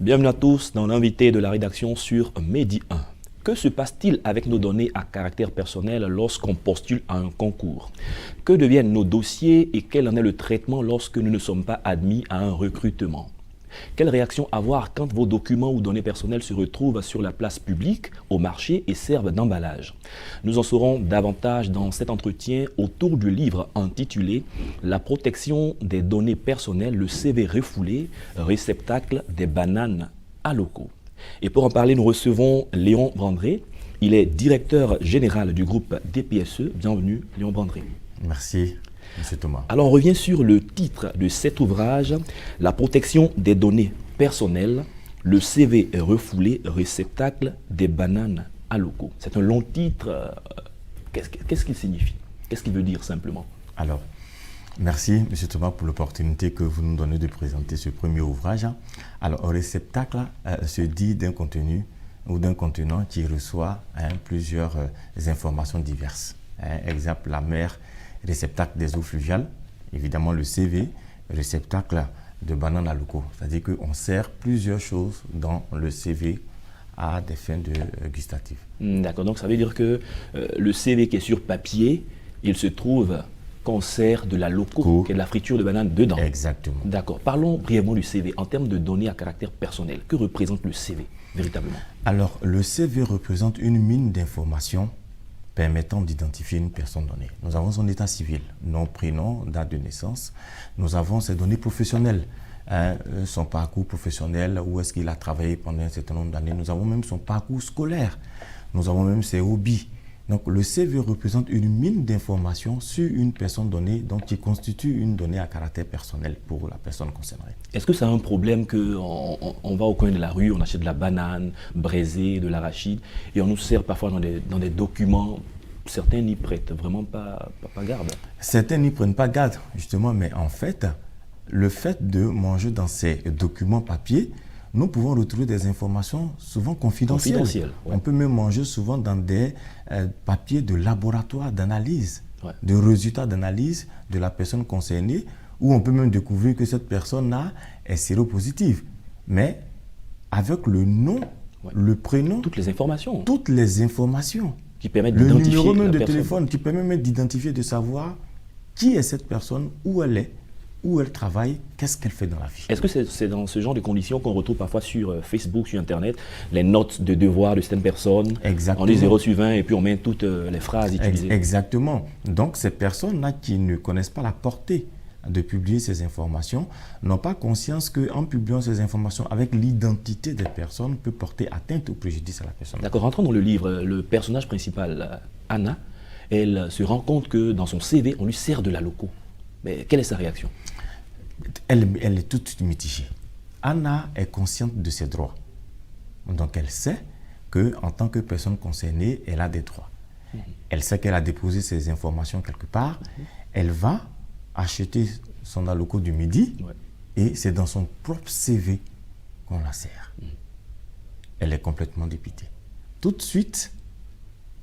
Bienvenue à tous dans l'invité de la rédaction sur Medi 1. Que se passe-t-il avec nos données à caractère personnel lorsqu'on postule à un concours? Que deviennent nos dossiers et quel en est le traitement lorsque nous ne sommes pas admis à un recrutement? Quelle réaction avoir quand vos documents ou données personnelles se retrouvent sur la place publique, au marché et servent d'emballage? Nous en saurons davantage dans cet entretien autour du livre intitulé « La protection des données personnelles, le CV refoulé, réceptacle des bananes à locaux ». Et pour en parler, nous recevons Léon Brandré. Il est directeur général du groupe DPSE. Bienvenue, Léon Brandré. Merci. Monsieur Thomas. Alors, on revient sur le titre de cet ouvrage, « La protection des données personnelles, le CV refoulé, réceptacle des bananes à locaux ». C'est un long titre. Qu'est-ce qu'il signifie? Qu'est-ce qu'il veut dire simplement? Alors, merci Monsieur Thomas pour l'opportunité que vous nous donnez de présenter ce premier ouvrage. Alors, un réceptacle se dit d'un contenu ou d'un contenant qui reçoit plusieurs informations diverses. Exemple, la mer, réceptacle des eaux fluviales, évidemment le CV, réceptacle de bananes à locaux. C'est-à-dire qu'on sert plusieurs choses dans le CV à des fins gustatives. D'accord, donc ça veut dire que le CV qui est sur papier, il se trouve qu'on sert de la loco, qui est de la friture de banane dedans. Exactement. D'accord, parlons brièvement du CV en termes de données à caractère personnel. Que représente le CV véritablement? Alors, le CV représente une mine d'informations permettant d'identifier une personne donnée. Nous avons son état civil, nom, prénom, date de naissance. Nous avons ses données professionnelles, son parcours professionnel, où est-ce qu'il a travaillé pendant un certain nombre d'années. Nous avons même son parcours scolaire. Nous avons même ses hobbies. Donc, le CV représente une mine d'informations sur une personne donnée, donc qui constitue une donnée à caractère personnel pour la personne concernée. Est-ce que c'est un problème qu'on va au coin de la rue, on achète de la banane braisée, de l'arachide, et on nous sert parfois dans des documents, certains n'y prêtent vraiment pas garde? Certains n'y prennent pas garde, justement, mais en fait, le fait de manger dans ces documents papier, nous pouvons retrouver des informations souvent confidentielles. Ouais. On peut même manger souvent dans des papiers de laboratoire d'analyse, de résultats d'analyse de la personne concernée, où on peut même découvrir que cette personne-là est séropositive. Mais avec le nom, le prénom, toutes les informations qui permettent d'identifier le numéro même de personne. téléphone, qui permet même d'identifier, de savoir qui est cette personne, où elle est, où elle travaille, qu'est-ce qu'elle fait dans la vie. Est-ce que c'est dans ce genre de conditions qu'on retrouve parfois sur Facebook, sur Internet, les notes de devoir de certaines personnes? Exactement. On dit 0 sur 20 et puis on met toutes les phrases utilisées. Exactement. Donc ces personnes-là qui ne connaissent pas la portée de publier ces informations n'ont pas conscience qu'en publiant ces informations avec l'identité des personnes peut porter atteinte ou préjudice à la personne. D'accord, rentrons dans le livre. Le personnage principal, Anna, elle se rend compte que dans son CV, on lui sert de la loco. Mais quelle est sa réaction? Elle est toute mitigée. Anna est consciente de ses droits. Donc elle sait qu'en tant que personne concernée, elle a des droits. Elle sait qu'elle a déposé ses informations quelque part. Elle va acheter son alloco du midi et c'est dans son propre CV qu'on la sert. Elle est complètement dépitée. Tout de suite,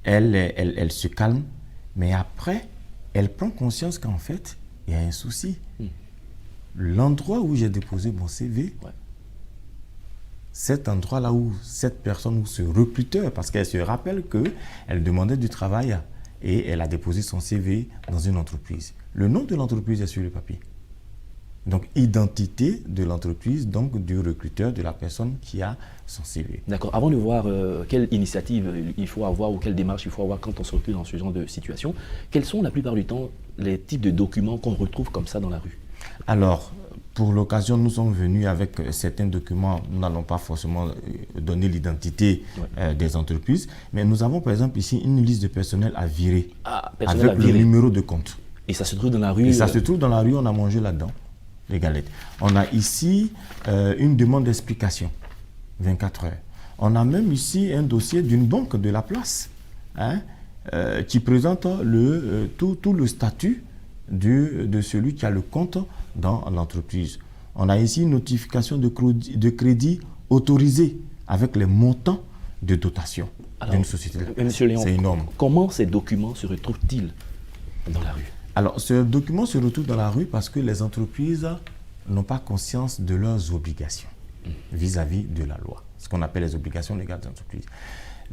elle se calme, mais après, elle prend conscience qu'en fait, il y a un souci. L'endroit où j'ai déposé mon CV, cet endroit-là où cette personne, ou ce recruteur, parce qu'elle se rappelle qu'elle demandait du travail et elle a déposé son CV dans une entreprise. Le nom de l'entreprise est sur le papier. Donc, identité de l'entreprise, donc du recruteur, de la personne qui a son CV. D'accord. Avant de voir quelle initiative il faut avoir ou quelle démarche il faut avoir quand on se retrouve dans ce genre de situation, quels sont la plupart du temps les types de documents qu'on retrouve comme ça dans la rue? Alors, pour l'occasion, nous sommes venus avec certains documents. Nous n'allons pas forcément donner l'identité des entreprises, mais nous avons par exemple ici une liste de personnel à virer avec le numéro de compte. Et ça se trouve dans la rue? Et ça se trouve dans la rue, on a mangé là-dedans, les galettes. On a ici une demande d'explication, 24 heures. On a même ici un dossier d'une banque de la place qui présente tout le statut de celui qui a le compte dans l'entreprise. On a ici une notification de crédit autorisé avec les montants de dotation d'une société. Monsieur Léon, c'est énorme. Comment ces documents se retrouvent-ils dans la rue? Alors, ce document se retrouve dans la rue parce que les entreprises n'ont pas conscience de leurs obligations. vis-à-vis de la loi, ce qu'on appelle les obligations légales de l'entreprise.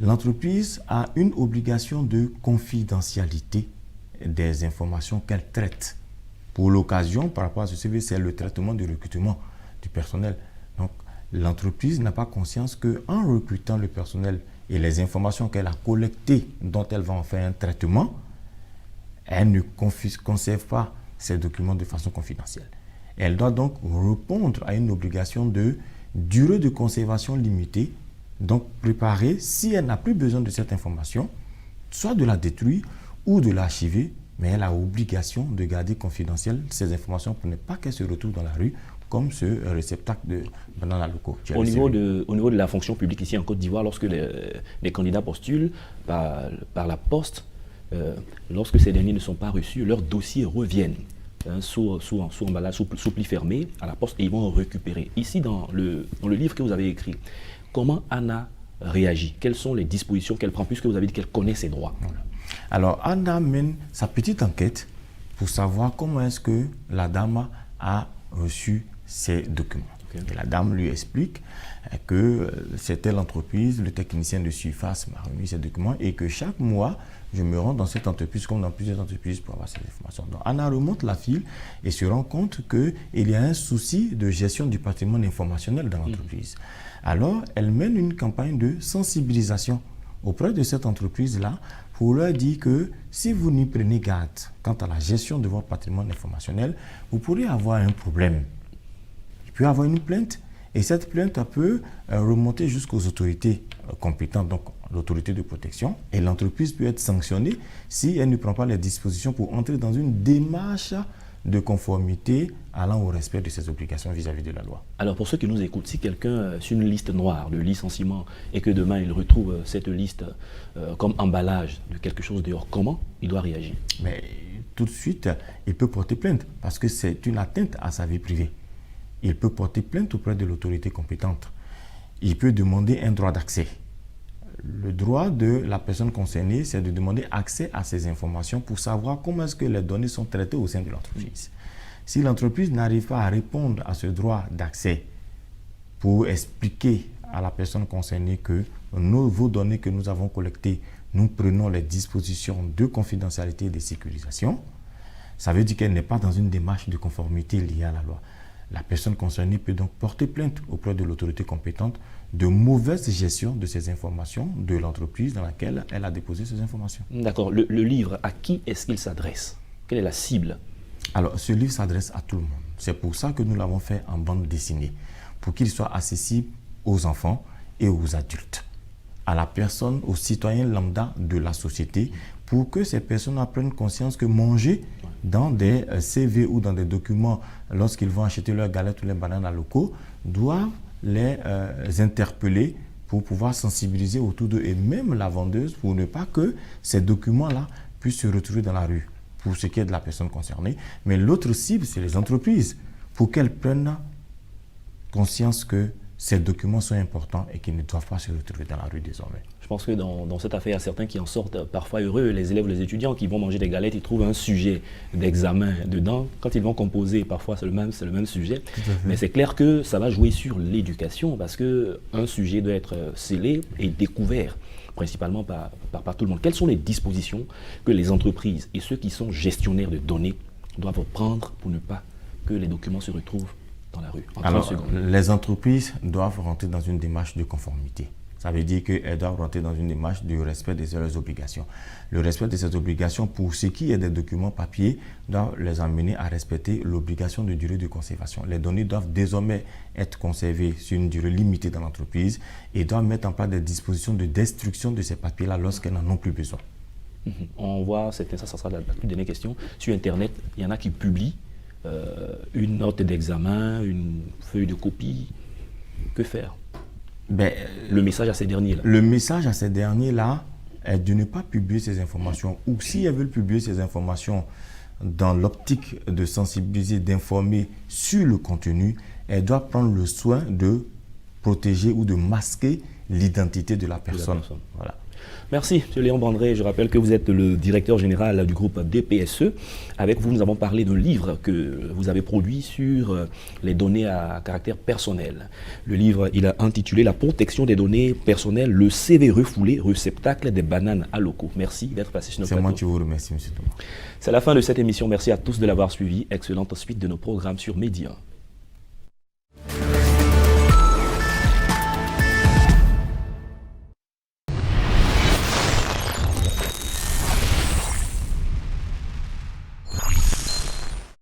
L'entreprise a une obligation de confidentialité des informations qu'elle traite. Pour l'occasion, par rapport à ce service, c'est le traitement du recrutement du personnel. Donc, l'entreprise n'a pas conscience qu'en recrutant le personnel et les informations qu'elle a collectées, dont elle va en faire un traitement, elle ne conserve pas ces documents de façon confidentielle. Elle doit donc répondre à une obligation de durée de conservation limitée, donc préparer, si elle n'a plus besoin de cette information, soit de la détruire ou de l'archiver, mais elle a obligation de garder confidentielles ces informations pour ne pas qu'elles se retrouvent dans la rue comme ce réceptacle de bananes à locaux. Au niveau de la fonction publique ici en Côte d'Ivoire, lorsque les candidats postulent par la poste, lorsque ces derniers ne sont pas reçus, leurs dossiers reviennent sous emballage, sous pli fermé à la poste et ils vont récupérer. Ici, dans le livre que vous avez écrit, comment Anna réagit? Quelles sont les dispositions qu'elle prend, puisque vous avez dit qu'elle connaît ses droits? Voilà. Alors, Anna mène sa petite enquête pour savoir comment est-ce que la dame a reçu ces documents. Okay. Et la dame lui explique que c'était l'entreprise, le technicien de surface m'a remis ces documents et que chaque mois, je me rends dans cette entreprise comme dans plusieurs entreprises pour avoir ces informations. Donc, Anna remonte la file et se rend compte qu'il y a un souci de gestion du patrimoine informationnel dans l'entreprise. Alors, elle mène une campagne de sensibilisation auprès de cette entreprise-là pour leur dire que si vous n'y prenez garde quant à la gestion de votre patrimoine informationnel, vous pourrez avoir un problème. Il peut y avoir une plainte et cette plainte peut remonter jusqu'aux autorités compétentes, donc l'autorité de protection, et l'entreprise peut être sanctionnée si elle ne prend pas les dispositions pour entrer dans une démarche de conformité allant au respect de ses obligations vis-à-vis de la loi. Alors pour ceux qui nous écoutent, si quelqu'un sur une liste noire de licenciement et que demain il retrouve cette liste comme emballage de quelque chose dehors, comment il doit réagir? Mais tout de suite, il peut porter plainte parce que c'est une atteinte à sa vie privée. Il peut porter plainte auprès de l'autorité compétente. Il peut demander un droit d'accès. Le droit de la personne concernée, c'est de demander accès à ces informations pour savoir comment est-ce que les données sont traitées au sein de l'entreprise. Si l'entreprise n'arrive pas à répondre à ce droit d'accès pour expliquer à la personne concernée que vos données que nous avons collectées, nous prenons les dispositions de confidentialité et de sécurisation, ça veut dire qu'elle n'est pas dans une démarche de conformité liée à la loi. La personne concernée peut donc porter plainte auprès de l'autorité compétente de mauvaise gestion de ces informations de l'entreprise dans laquelle elle a déposé ces informations. D'accord. Le livre, à qui est-ce qu'il s'adresse? Quelle est la cible? Alors, ce livre s'adresse à tout le monde. C'est pour ça que nous l'avons fait en bande dessinée, pour qu'il soit accessible aux enfants et aux adultes, à la personne, aux citoyens lambda de la société, pour que ces personnes prennent conscience que manger dans des CV ou dans des documents, lorsqu'ils vont acheter leurs galettes ou les bananes à locaux, doivent les interpeller pour pouvoir sensibiliser autour d'eux et même la vendeuse pour ne pas que ces documents-là puissent se retrouver dans la rue pour ce qui est de la personne concernée. Mais l'autre cible, c'est les entreprises pour qu'elles prennent conscience que ces documents sont importants et qu'ils ne doivent pas se retrouver dans la rue désormais. Je pense que dans cette affaire, il y a certains qui en sortent parfois heureux, les élèves, les étudiants qui vont manger des galettes, ils trouvent un sujet d'examen dedans. Quand ils vont composer, parfois c'est le même sujet. Mais c'est clair que ça va jouer sur l'éducation parce qu'un sujet doit être scellé et découvert principalement par tout le monde. Quelles sont les dispositions que les entreprises et ceux qui sont gestionnaires de données doivent prendre pour ne pas que les documents se retrouvent dans la rue? Alors, les entreprises doivent rentrer dans une démarche de conformité. Ça veut dire qu'elles doivent rentrer dans une démarche du respect de leurs obligations. Le respect de ces obligations, pour ce qui est des documents papier, doit les amener à respecter l'obligation de durée de conservation. Les données doivent désormais être conservées sur une durée limitée dans l'entreprise et doivent mettre en place des dispositions de destruction de ces papiers-là lorsqu'elles n'en ont plus besoin. On voit, ça sera la toute dernière question, sur Internet, il y en a qui publient une note d'examen, une feuille de copie. Que faire? Le message à ces derniers-là. Le message à ces derniers-là est de ne pas publier ces informations. Ou si elles veulent publier ces informations dans l'optique de sensibiliser, d'informer sur le contenu, elles doivent prendre le soin de protéger ou de masquer l'identité de la personne. Voilà. Merci, M. Léon Bandré. Je rappelle que vous êtes le directeur général du groupe DPSE. Avec vous, nous avons parlé d'un livre que vous avez produit sur les données à caractère personnel. Le livre, il a intitulé « La protection des données personnelles, le CV refoulé, réceptacle des bananes à locaux ». Merci d'être passé sur notre plateau. C'est moi qui vous remercie, M. Thomas. C'est la fin de cette émission. Merci à tous de l'avoir suivi. Excellente suite de nos programmes sur Média 1.